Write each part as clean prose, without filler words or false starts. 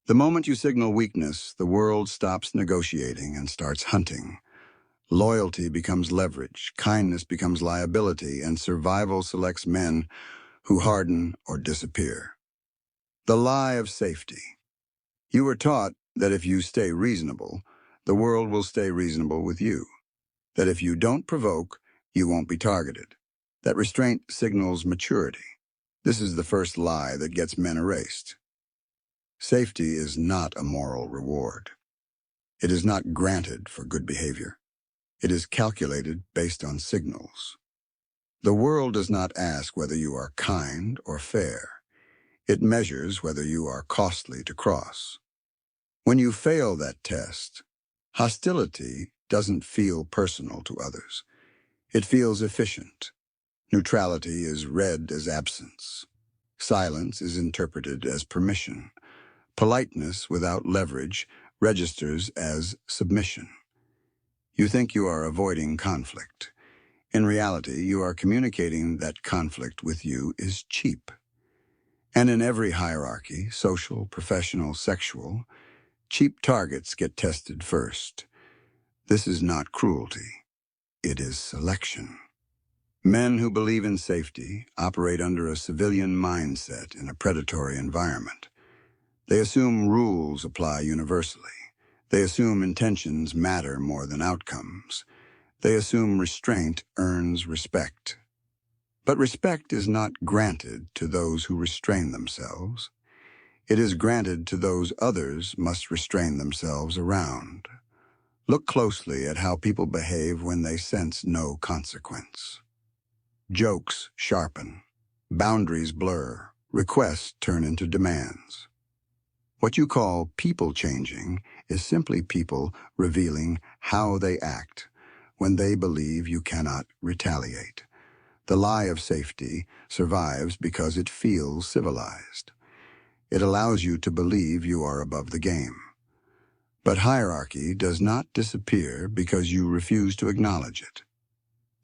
The moment you signal weakness, the world stops negotiating and starts hunting. Loyalty becomes leverage, kindness becomes liability, and survival selects men who harden or disappear. The lie of safety. You were taught that if you stay reasonable, the world will stay reasonable with you. That if you don't provoke, you won't be targeted. That restraint signals maturity. This is the first lie that gets men erased. Safety is not a moral reward. It is not granted for good behavior. It is calculated based on signals. The world does not ask whether you are kind or fair. It measures whether you are costly to cross. When you fail that test, hostility doesn't feel personal to others. It feels efficient. Neutrality is read as absence. Silence is interpreted as permission. Politeness without leverage registers as submission. You think you are avoiding conflict. In reality, you are communicating that conflict with you is cheap. And in every hierarchy, social, professional, sexual, cheap targets get tested first. This is not cruelty. It is selection. Men who believe in safety operate under a civilian mindset in a predatory environment. They assume rules apply universally. They assume intentions matter more than outcomes. They assume restraint earns respect. But respect is not granted to those who restrain themselves. It is granted to those others must restrain themselves around. Look closely at how people behave when they sense no consequence. Jokes sharpen. Boundaries blur. Requests turn into demands. What you call people changing is simply people revealing how they act when they believe you cannot retaliate. The lie of safety survives because it feels civilized. It allows you to believe you are above the game. But hierarchy does not disappear because you refuse to acknowledge it.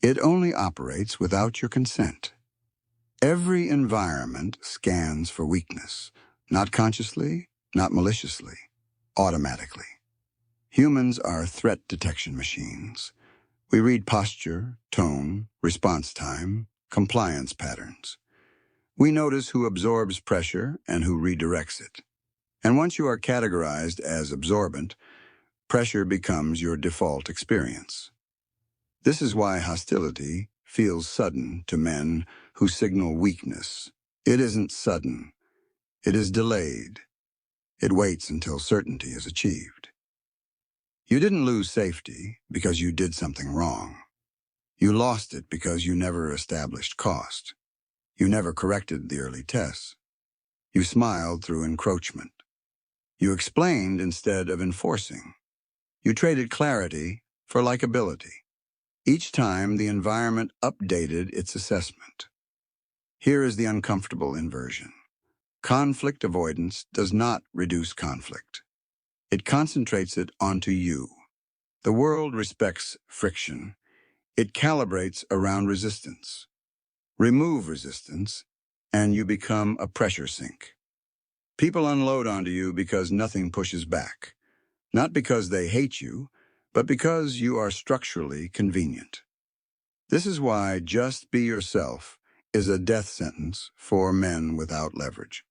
It only operates without your consent. Every environment scans for weakness, not consciously, not maliciously, automatically. Humans are threat detection machines. We read posture, tone, response time, compliance patterns. We notice who absorbs pressure and who redirects it. And once you are categorized as absorbent, pressure becomes your default experience. This is why hostility feels sudden to men who signal weakness. It isn't sudden. It is delayed. It waits until certainty is achieved. You didn't lose safety because you did something wrong. You lost it because you never established cost. You never corrected the early tests. You smiled through encroachment. You explained instead of enforcing. You traded clarity for likability. Each time, the environment updated its assessment. Here is the uncomfortable inversion. Conflict avoidance does not reduce conflict. It concentrates it onto you. The world respects friction. It calibrates around resistance. Remove resistance, and you become a pressure sink. People unload onto you because nothing pushes back. Not because they hate you, but because you are structurally convenient. This is why just be yourself is a death sentence for men without leverage.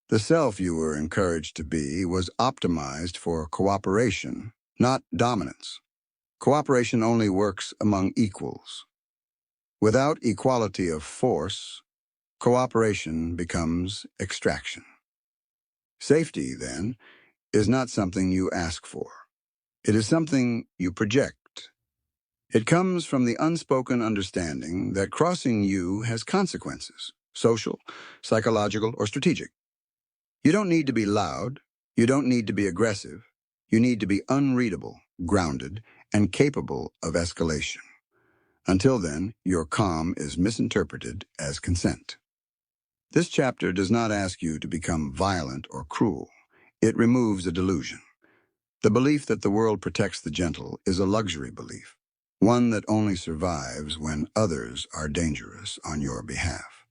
The self you were encouraged to be was optimized for cooperation, not dominance. Cooperation only works among equals. Without equality of force, cooperation becomes extraction. Safety, then, is not something you ask for. It is something you project. It comes from the unspoken understanding that crossing you has consequences, social, psychological, or strategic. You don't need to be loud. You don't need to be aggressive. You need to be unreadable, grounded, and capable of escalation. Until then, your calm is misinterpreted as consent. This chapter does not ask you to become violent or cruel. It removes a delusion. The belief that the world protects the gentle is a luxury belief, one that only survives when others are dangerous on your behalf.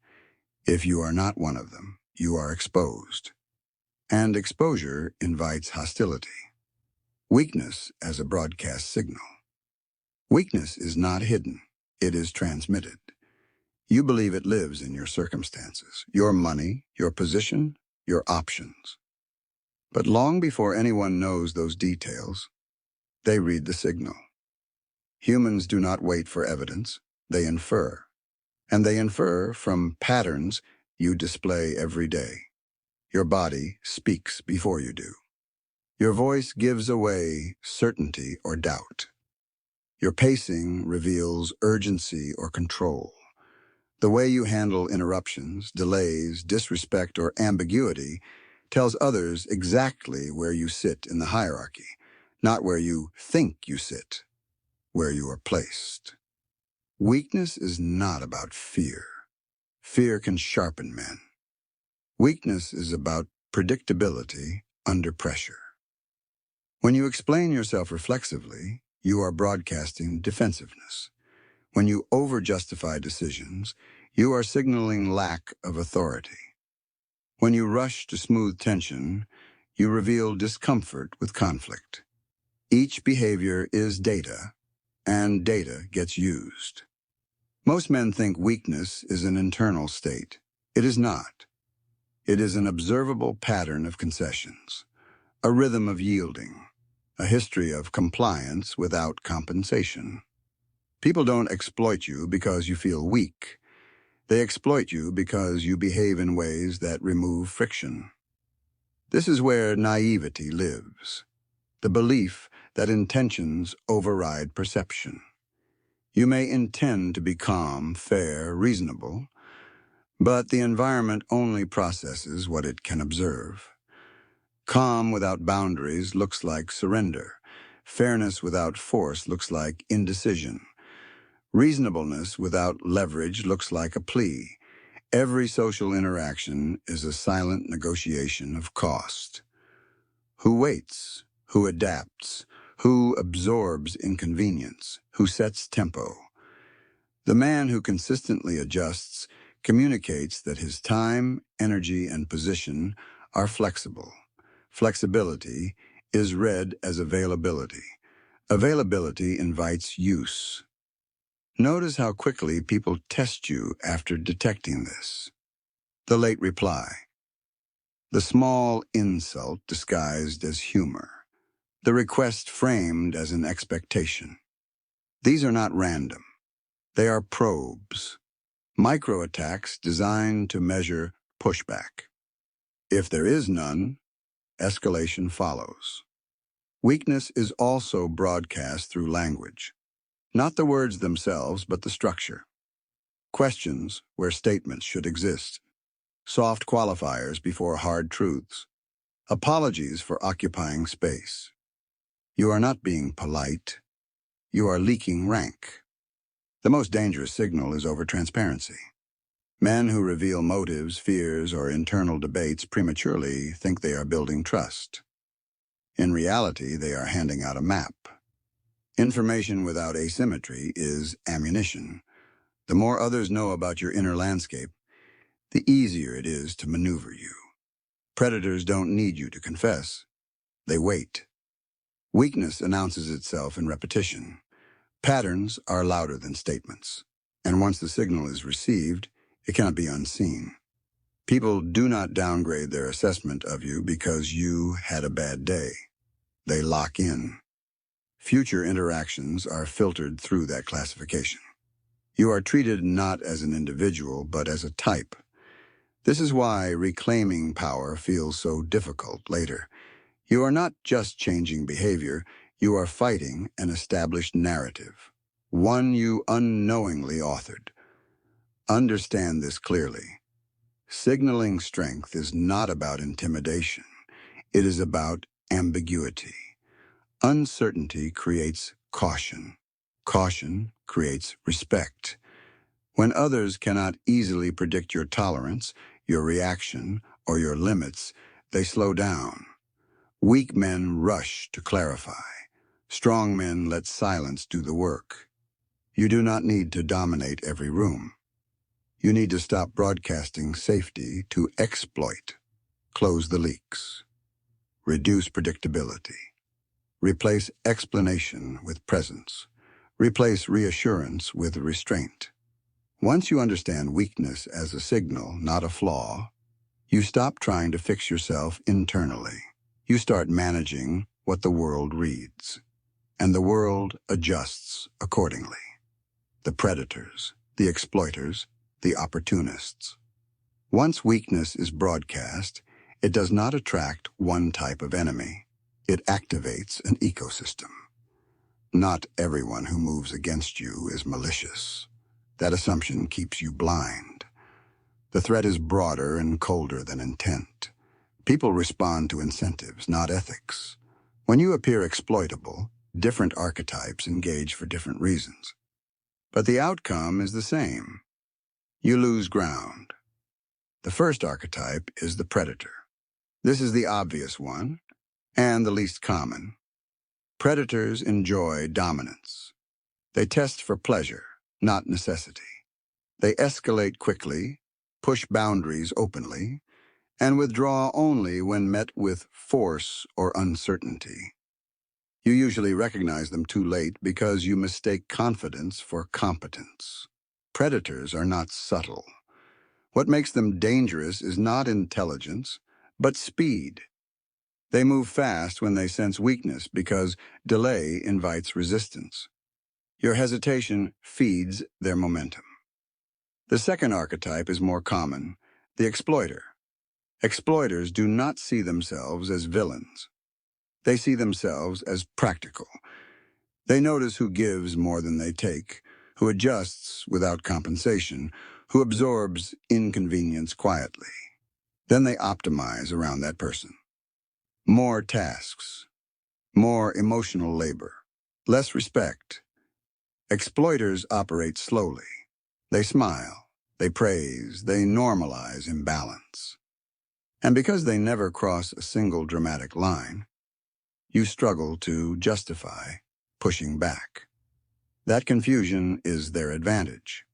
If you are not one of them, you are exposed. and exposure invites hostility. Weakness as a broadcast signal. Weakness is not hidden, it is transmitted. You believe it lives in your circumstances, your money, your position, your options. But long before anyone knows those details, they read the signal. Humans do not wait for evidence, they infer. And they infer from patterns you display every day. Your body speaks before you do. Your voice gives away certainty or doubt. Your pacing reveals urgency or control. The way you handle interruptions, delays, disrespect, or ambiguity tells others exactly where you sit in the hierarchy, not where you think you sit, where you are placed. Weakness is not about fear. Fear can sharpen men. Weakness is about predictability under pressure. When you explain yourself reflexively, you are broadcasting defensiveness. When you over-justify decisions, you are signaling lack of authority. When you rush to smooth tension, you reveal discomfort with conflict. Each behavior is data, and data gets used. Most men think weakness is an internal state. It is not. It is an observable pattern of concessions, a rhythm of yielding, a history of compliance without compensation. People don't exploit you because you feel weak. They exploit you because you behave in ways that remove friction. This is where naivety lives, the belief that intentions override perception. You may intend to be calm, fair, reasonable, but the environment only processes what it can observe. Calm without boundaries looks like surrender. Fairness without force looks like indecision. Reasonableness without leverage looks like a plea. Every social interaction is a silent negotiation of cost. Who waits? Who adapts? Who absorbs inconvenience? Who sets tempo? The man who consistently adjusts communicates that his time, energy, and position are flexible. Flexibility is read as availability. Availability invites use. Notice how quickly people test you after detecting this. The late reply. The small insult disguised as humor. The request framed as an expectation. These are not random. They are probes. Micro-attacks designed to measure pushback. If there is none, escalation follows. Weakness is also broadcast through language. Not the words themselves, but the structure. Questions where statements should exist. Soft qualifiers before hard truths. Apologies for occupying space. You are not being polite. You are leaking rank. The most dangerous signal is over-transparency. Men who reveal motives, fears, or internal debates prematurely think they are building trust. In reality, they are handing out a map. Information without asymmetry is ammunition. The more others know about your inner landscape, the easier it is to maneuver you. Predators don't need you to confess. They wait. Weakness announces itself in repetition. Patterns are louder than statements. And once the signal is received, it cannot be unseen. People do not downgrade their assessment of you because you had a bad day. They lock in. Future interactions are filtered through that classification. You are treated not as an individual, but as a type. This is why reclaiming power feels so difficult later. You are not just changing behavior, you are fighting an established narrative, one you unknowingly authored. Understand this clearly. Signaling strength is not about intimidation. It is about ambiguity. Uncertainty creates caution. Caution creates respect. When others cannot easily predict your tolerance, your reaction, or your limits, they slow down. Weak men rush to clarify. Strong men let silence do the work. You do not need to dominate every room. You need to stop broadcasting safety to exploit. Close the leaks. Reduce predictability. Replace explanation with presence. Replace reassurance with restraint. Once you understand weakness as a signal, not a flaw, you stop trying to fix yourself internally. You start managing what the world reads, and the world adjusts accordingly. The predators, the exploiters, the opportunists. Once weakness is broadcast, it does not attract one type of enemy. It activates an ecosystem. Not everyone who moves against you is malicious. That assumption keeps you blind. The threat is broader and colder than intent. People respond to incentives, not ethics. When you appear exploitable, different archetypes engage for different reasons. But the outcome is the same. You lose ground. The first archetype is the predator. This is the obvious one, and the least common. Predators enjoy dominance. They test for pleasure, not necessity. They escalate quickly, push boundaries openly, and withdraw only when met with force or uncertainty. You usually recognize them too late because you mistake confidence for competence. Predators are not subtle. What makes them dangerous is not intelligence, but speed. They move fast when they sense weakness because delay invites resistance. Your hesitation feeds their momentum. The second archetype is more common, the exploiter. Exploiters do not see themselves as villains. They see themselves as practical. They notice who gives more than they take, who adjusts without compensation, who absorbs inconvenience quietly. Then they optimize around that person. More tasks, more emotional labor, less respect. Exploiters operate slowly. They smile, they praise, they normalize imbalance. And because they never cross a single dramatic line, you struggle to justify pushing back. That confusion is their advantage.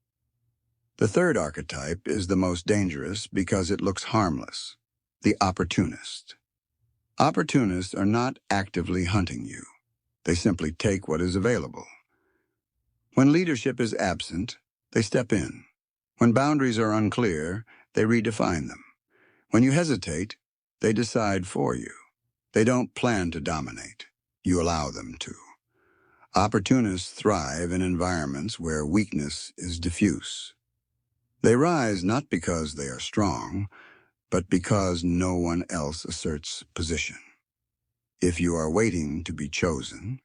The third archetype is the most dangerous because it looks harmless, the opportunist. Opportunists are not actively hunting you. They simply take what is available. When leadership is absent, they step in. When boundaries are unclear, they redefine them. When you hesitate, they decide for you. They don't plan to dominate. You allow them to. Opportunists thrive in environments where weakness is diffuse. They rise not because they are strong, but because no one else asserts position. If you are waiting to be chosen,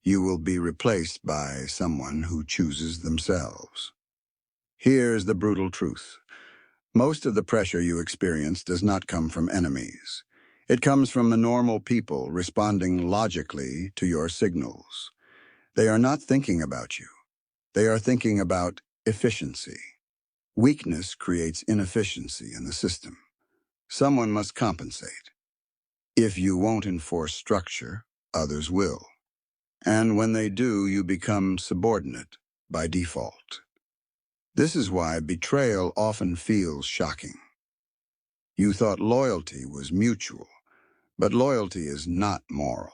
you will be replaced by someone who chooses themselves. Here's the brutal truth. Most of the pressure you experience does not come from enemies. It comes from the normal people responding logically to your signals. They are not thinking about you. They are thinking about efficiency. Weakness creates inefficiency in the system. Someone must compensate. If you won't enforce structure, others will. And when they do, you become subordinate by default. This is why betrayal often feels shocking. You thought loyalty was mutual, but loyalty is not moral.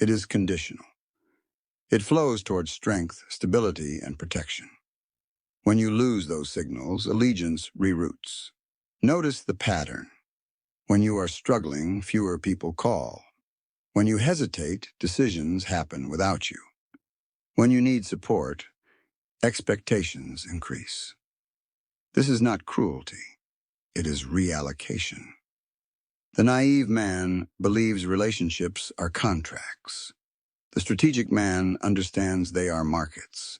It is conditional. It flows towards strength, stability, and protection. When you lose those signals, allegiance reroutes. Notice the pattern. When you are struggling, fewer people call. When you hesitate, decisions happen without you. When you need support, expectations increase. This is not cruelty. It is reallocation. The naive man believes relationships are contracts. The strategic man understands they are markets.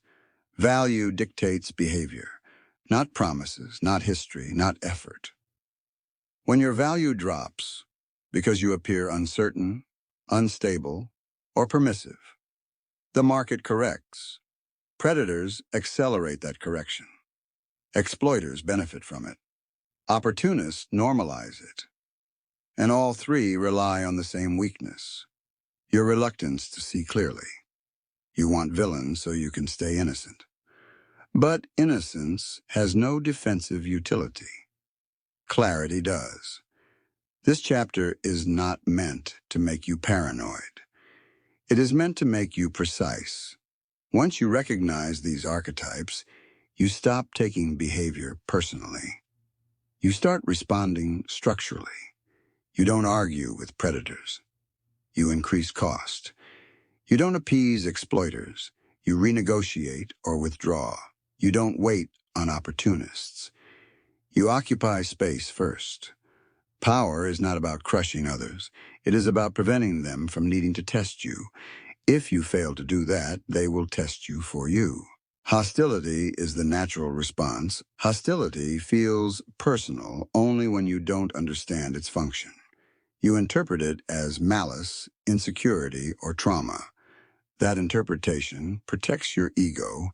Value dictates behavior, not promises, not history, not effort. When your value drops because you appear uncertain, unstable, or permissive, the market corrects. Predators accelerate that correction. Exploiters benefit from it. Opportunists normalize it. And all three rely on the same weakness, your reluctance to see clearly. You want villains so you can stay innocent. But innocence has no defensive utility. Clarity does. This chapter is not meant to make you paranoid. It is meant to make you precise. Once you recognize these archetypes, you stop taking behavior personally. You start responding structurally. You don't argue with predators. You increase cost. You don't appease exploiters. You renegotiate or withdraw. You don't wait on opportunists. You occupy space first. Power is not about crushing others. It is about preventing them from needing to test you. If you fail to do that, they will test you for you. Hostility is the natural response. Hostility feels personal only when you don't understand its function. You interpret it as malice, insecurity, or trauma. That interpretation protects your ego,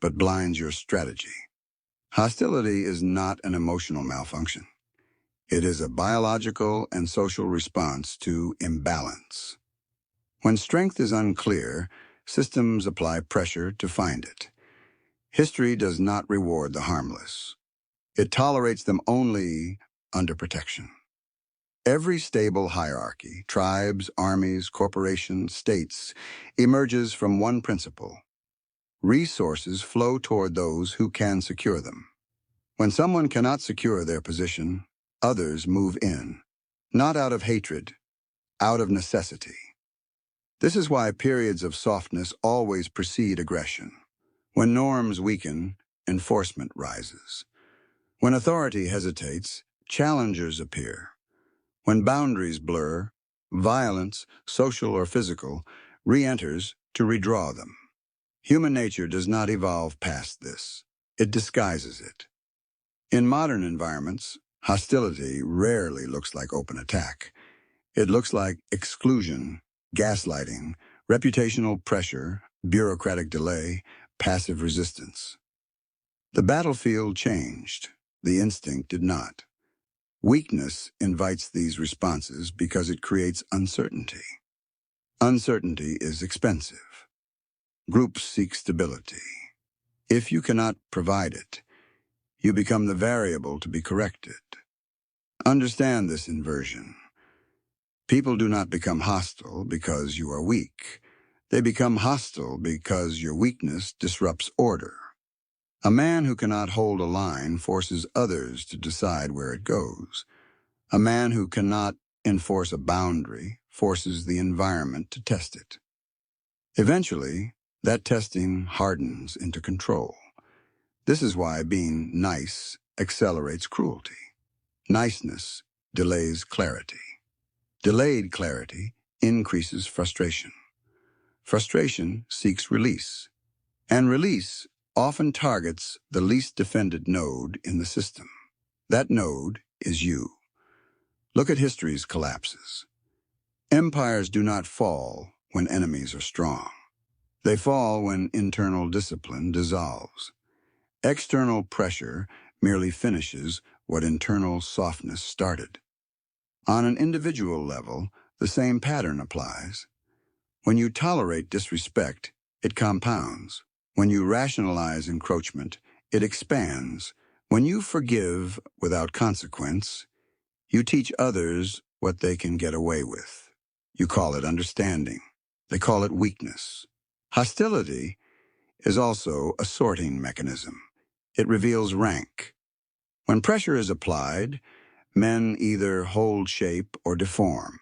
but blinds your strategy. Hostility is not an emotional malfunction. It is a biological and social response to imbalance. When strength is unclear, systems apply pressure to find it. History does not reward the harmless. It tolerates them only under protection. Every stable hierarchy, tribes, armies, corporations, states, emerges from one principle. Resources flow toward those who can secure them. When someone cannot secure their position, others move in, not out of hatred, out of necessity. This is why periods of softness always precede aggression. When norms weaken, enforcement rises. When authority hesitates, challengers appear. When boundaries blur, violence, social or physical, re-enters to redraw them. Human nature does not evolve past this. It disguises it. In modern environments, hostility rarely looks like open attack. It looks like exclusion, gaslighting, reputational pressure, bureaucratic delay, passive resistance. The battlefield changed. The instinct did not. Weakness invites these responses because it creates uncertainty. Uncertainty is expensive. Groups seek stability. If you cannot provide it, you become the variable to be corrected. Understand this inversion. People do not become hostile because you are weak. They become hostile because your weakness disrupts order. A man who cannot hold a line forces others to decide where it goes. A man who cannot enforce a boundary forces the environment to test it. Eventually, that testing hardens into control. This is why being nice accelerates cruelty. Niceness delays clarity. Delayed clarity increases frustration. Frustration seeks release, and release often targets the least defended node in the system. That node is you. Look at history's collapses. Empires do not fall when enemies are strong. They fall when internal discipline dissolves. External pressure merely finishes what internal softness started. On an individual level, the same pattern applies. When you tolerate disrespect, it compounds. When you rationalize encroachment, it expands. When you forgive without consequence, you teach others what they can get away with. You call it understanding. They call it weakness. Hostility is also a sorting mechanism. It reveals rank. When pressure is applied, men either hold shape or deform.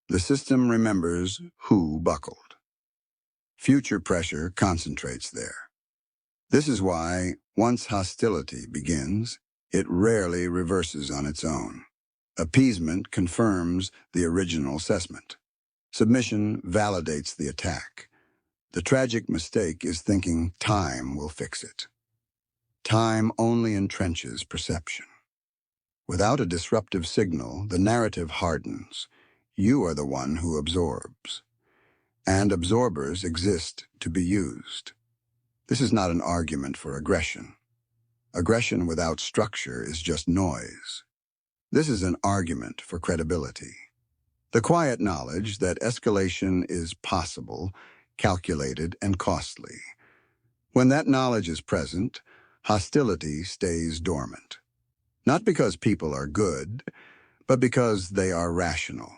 The system remembers who buckled. Future pressure concentrates there. This is why, once hostility begins, it rarely reverses on its own. Appeasement confirms the original assessment. Submission validates the attack. The tragic mistake is thinking time will fix it. Time only entrenches perception. Without a disruptive signal, the narrative hardens. You are the one who absorbs. And absorbers exist to be used. This is not an argument for aggression. Aggression without structure is just noise. This is an argument for credibility. The quiet knowledge that escalation is possible, calculated, and costly. When that knowledge is present, hostility stays dormant. Not because people are good, but because they are rational.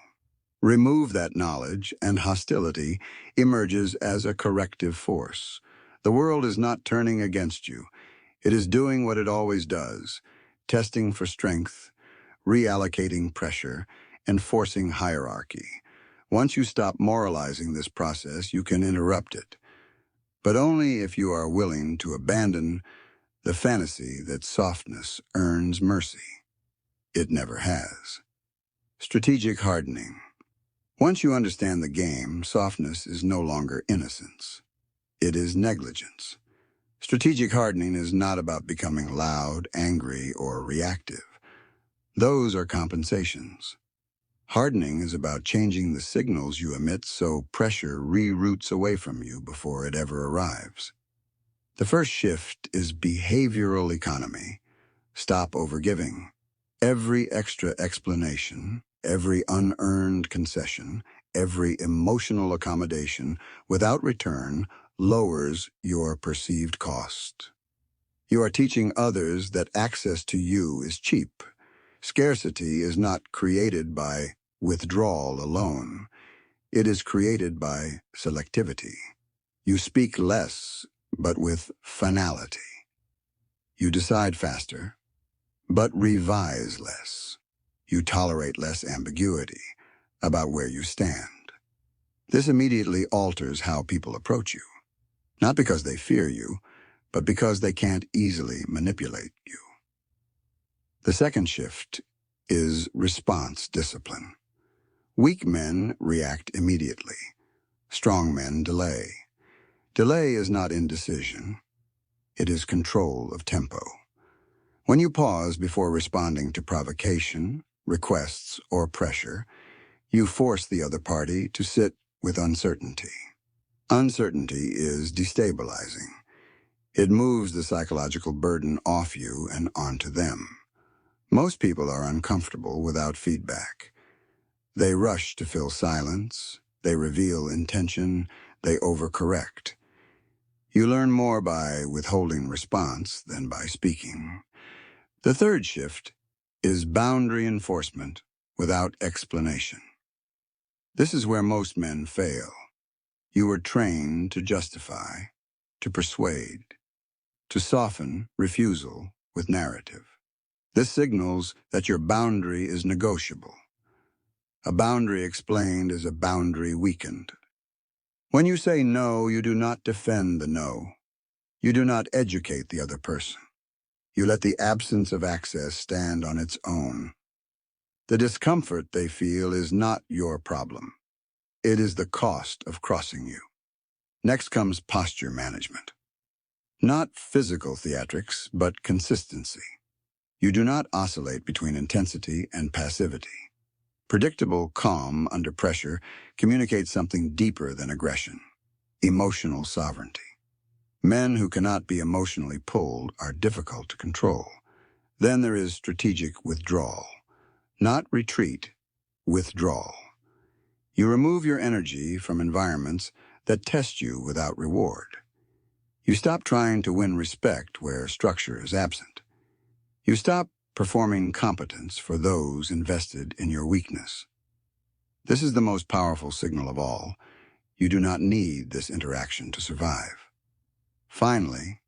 Remove that knowledge, and hostility emerges as a corrective force. The world is not turning against you. It is doing what it always does, testing for strength, reallocating pressure, and forcing hierarchy. Once you stop moralizing this process, you can interrupt it, but only if you are willing to abandon the fantasy that softness earns mercy. It never has. Strategic hardening. Once you understand the game, softness is no longer innocence. It is negligence. Strategic hardening is not about becoming loud, angry, or reactive. Those are compensations. Hardening is about changing the signals you emit so pressure reroutes away from you before it ever arrives. The first shift is behavioral economy. Stop overgiving. Every extra explanation, every unearned concession, every emotional accommodation without return lowers your perceived cost. You are teaching others that access to you is cheap. Scarcity is not created by withdrawal alone. It is created by selectivity. You speak less, but with finality. You decide faster, but revise less. You tolerate less ambiguity about where you stand. This immediately alters how people approach you, not because they fear you, but because they can't easily manipulate you. The second shift is response discipline. Weak men react immediately. Strong men delay. Delay is not indecision. It is control of tempo. When you pause before responding to provocation, requests, or pressure, you force the other party to sit with uncertainty. Uncertainty is destabilizing. It moves the psychological burden off you and onto them. Most people are uncomfortable without feedback. They rush to fill silence, they reveal intention, they overcorrect. You learn more by withholding response than by speaking. The third shift is boundary enforcement without explanation. This is where most men fail. You were trained to justify, to persuade, to soften refusal with narrative. This signals that your boundary is negotiable. A boundary explained is a boundary weakened. When you say no, you do not defend the no. You do not educate the other person. You let the absence of access stand on its own. The discomfort they feel is not your problem. It is the cost of crossing you. Next comes posture management. Not physical theatrics, but consistency. You do not oscillate between intensity and passivity. Predictable calm under pressure communicates something deeper than aggression: emotional sovereignty. Men who cannot be emotionally pulled are difficult to control. Then there is strategic withdrawal. Not retreat, withdrawal. You remove your energy from environments that test you without reward. You stop trying to win respect where structure is absent. You stop performing competence for those invested in your weakness. This is the most powerful signal of all. You do not need this interaction to survive. Finally,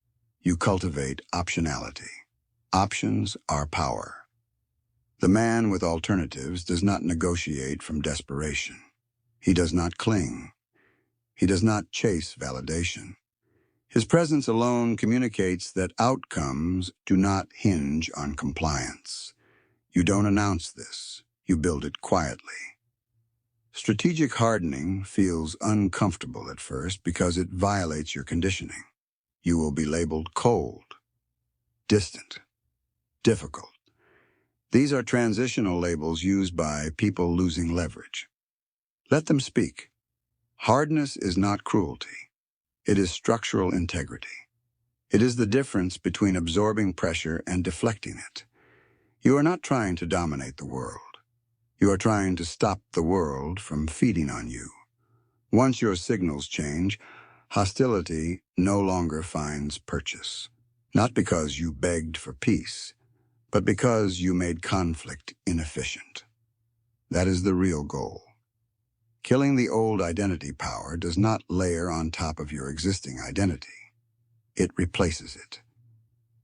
you cultivate optionality. Options are power. The man with alternatives does not negotiate from desperation. He does not cling. He does not chase validation. His presence alone communicates that outcomes do not hinge on compliance. You don't announce this. You build it quietly. Strategic hardening feels uncomfortable at first because it violates your conditioning. You will be labeled cold, distant, difficult. These are transitional labels used by people losing leverage. Let them speak. Hardness is not cruelty. It is structural integrity. It is the difference between absorbing pressure and deflecting it. You are not trying to dominate the world. You are trying to stop the world from feeding on you. Once your signals change, hostility no longer finds purchase. Not because you begged for peace, but because you made conflict inefficient. That is the real goal. Killing the old identity power does not layer on top of your existing identity. It replaces it.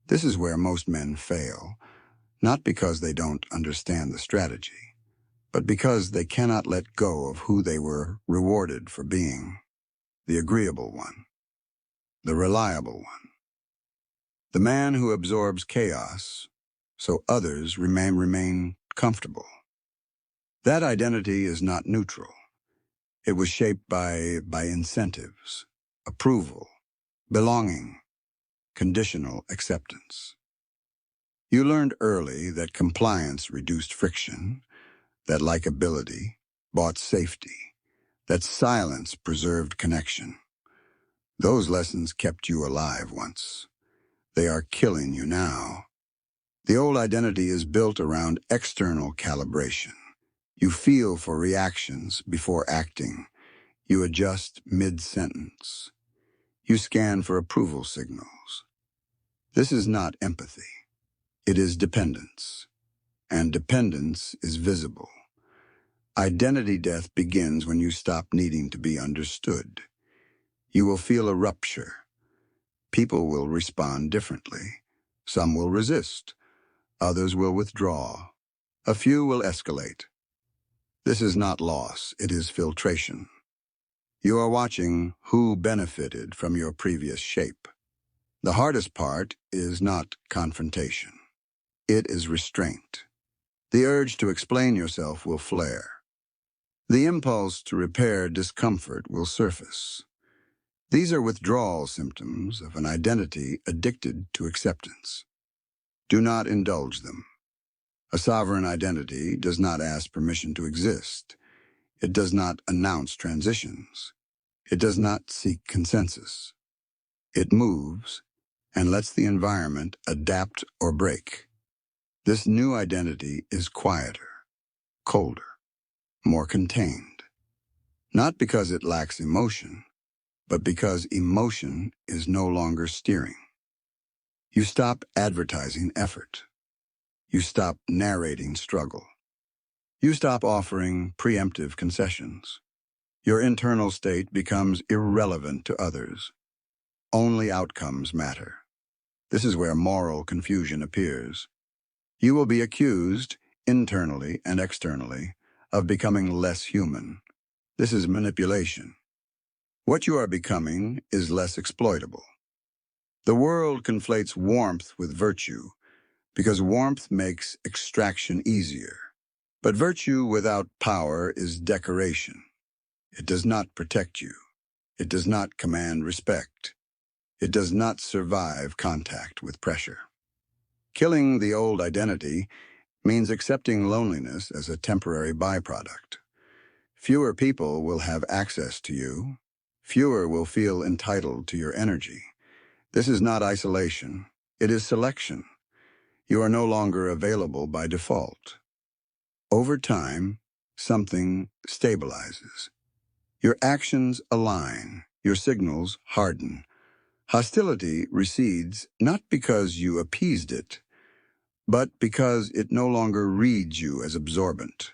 This is where most men fail, not because they don't understand the strategy, but because they cannot let go of who they were rewarded for being: the agreeable one, the reliable one, the man who absorbs chaos so others remain comfortable. That identity is not neutral. It was shaped by incentives, approval, belonging, conditional acceptance. You learned early that compliance reduced friction, that likability bought safety, that silence preserved connection. Those lessons kept you alive once. They are killing you now. The old identity is built around external calibration. You feel for reactions before acting. You adjust mid-sentence. You scan for approval signals. This is not empathy. It is dependence. And dependence is visible. Identity death begins when you stop needing to be understood. You will feel a rupture. People will respond differently. Some will resist. Others will withdraw. A few will escalate. This is not loss, it is filtration. You are watching who benefited from your previous shape. The hardest part is not confrontation. It is restraint. The urge to explain yourself will flare. The impulse to repair discomfort will surface. These are withdrawal symptoms of an identity addicted to acceptance. Do not indulge them. A sovereign identity does not ask permission to exist. It does not announce transitions. It does not seek consensus. It moves and lets the environment adapt or break. This new identity is quieter, colder, more contained. Not because it lacks emotion, but because emotion is no longer steering. You stop advertising effort. You stop narrating struggle. You stop offering preemptive concessions. Your internal state becomes irrelevant to others. Only outcomes matter. This is where moral confusion appears. You will be accused, internally and externally, of becoming less human. This is manipulation. What you are becoming is less exploitable. The world conflates warmth with virtue because warmth makes extraction easier. But virtue without power is decoration. It does not protect you. It does not command respect. It does not survive contact with pressure. Killing the old identity means accepting loneliness as a temporary byproduct. Fewer people will have access to you. Fewer will feel entitled to your energy. This is not isolation. It is selection. You are no longer available by default. Over time, something stabilizes. Your actions align. Your signals harden. Hostility recedes not because you appeased it, but because it no longer reads you as absorbent.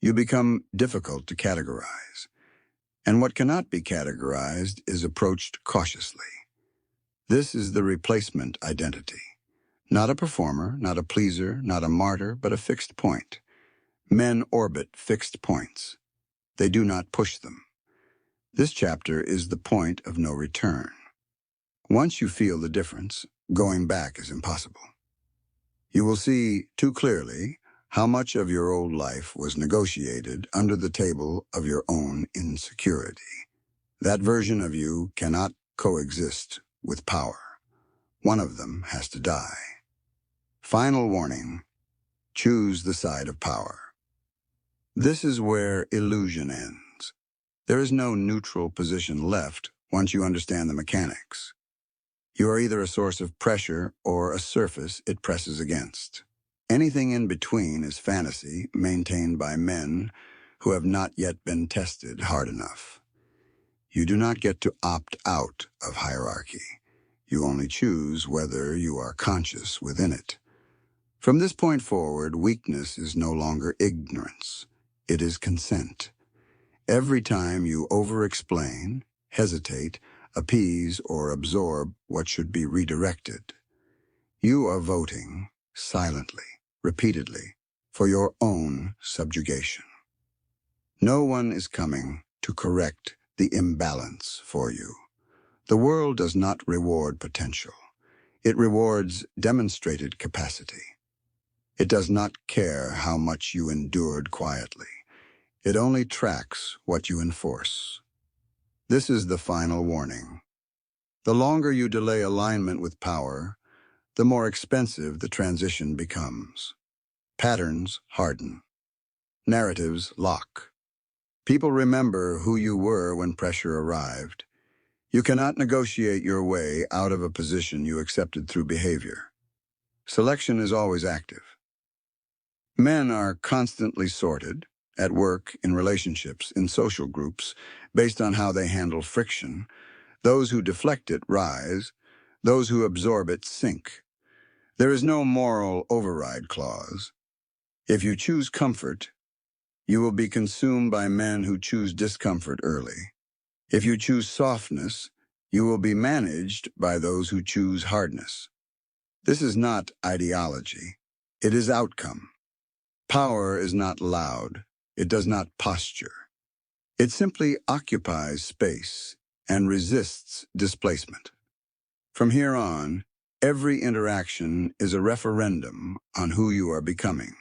You become difficult to categorize, and what cannot be categorized is approached cautiously. This is the replacement identity. Not a performer, not a pleaser, not a martyr, but a fixed point. Men orbit fixed points. They do not push them. This chapter is the point of no return. Once you feel the difference, going back is impossible. You will see too clearly how much of your old life was negotiated under the table of your own insecurity. That version of you cannot coexist with power. One of them has to die. Final warning: choose the side of power. This is where illusion ends. There is no neutral position left once you understand the mechanics. You are either a source of pressure or a surface it presses against. Anything in between is fantasy maintained by men who have not yet been tested hard enough. You do not get to opt out of hierarchy. You only choose whether you are conscious within it. From this point forward, weakness is no longer ignorance. it is consent. Every time you over-explain, hesitate, appease, or absorb what should be redirected, you are voting, silently, repeatedly, for your own subjugation. No one is coming to correct the imbalance for you. The world does not reward potential. It rewards demonstrated capacity. It does not care how much you endured quietly. It only tracks what you enforce. This is the final warning. The longer you delay alignment with power, the more expensive the transition becomes. Patterns harden. Narratives lock. People remember who you were when pressure arrived. You cannot negotiate your way out of a position you accepted through behavior. Selection is always active. Men are constantly sorted, at work, in relationships, in social groups, based on how they handle friction. Those who deflect it rise, those who absorb it sink. There is no moral override clause. If you choose comfort, you will be consumed by men who choose discomfort early. If you choose softness, you will be managed by those who choose hardness. This is not ideology. It is outcome. Power is not loud. It does not posture. It simply occupies space and resists displacement. From here on, every interaction is a referendum on who you are becoming.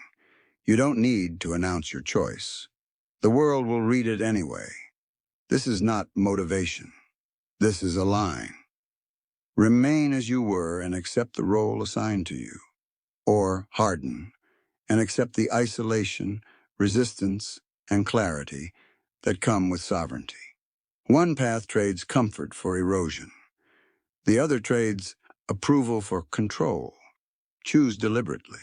You don't need to announce your choice. The world will read it anyway. This is not motivation. This is a line. Remain as you were and accept the role assigned to you. Or harden and accept the isolation, resistance, and clarity that come with sovereignty. One path trades comfort for erosion. The other trades approval for control. Choose deliberately.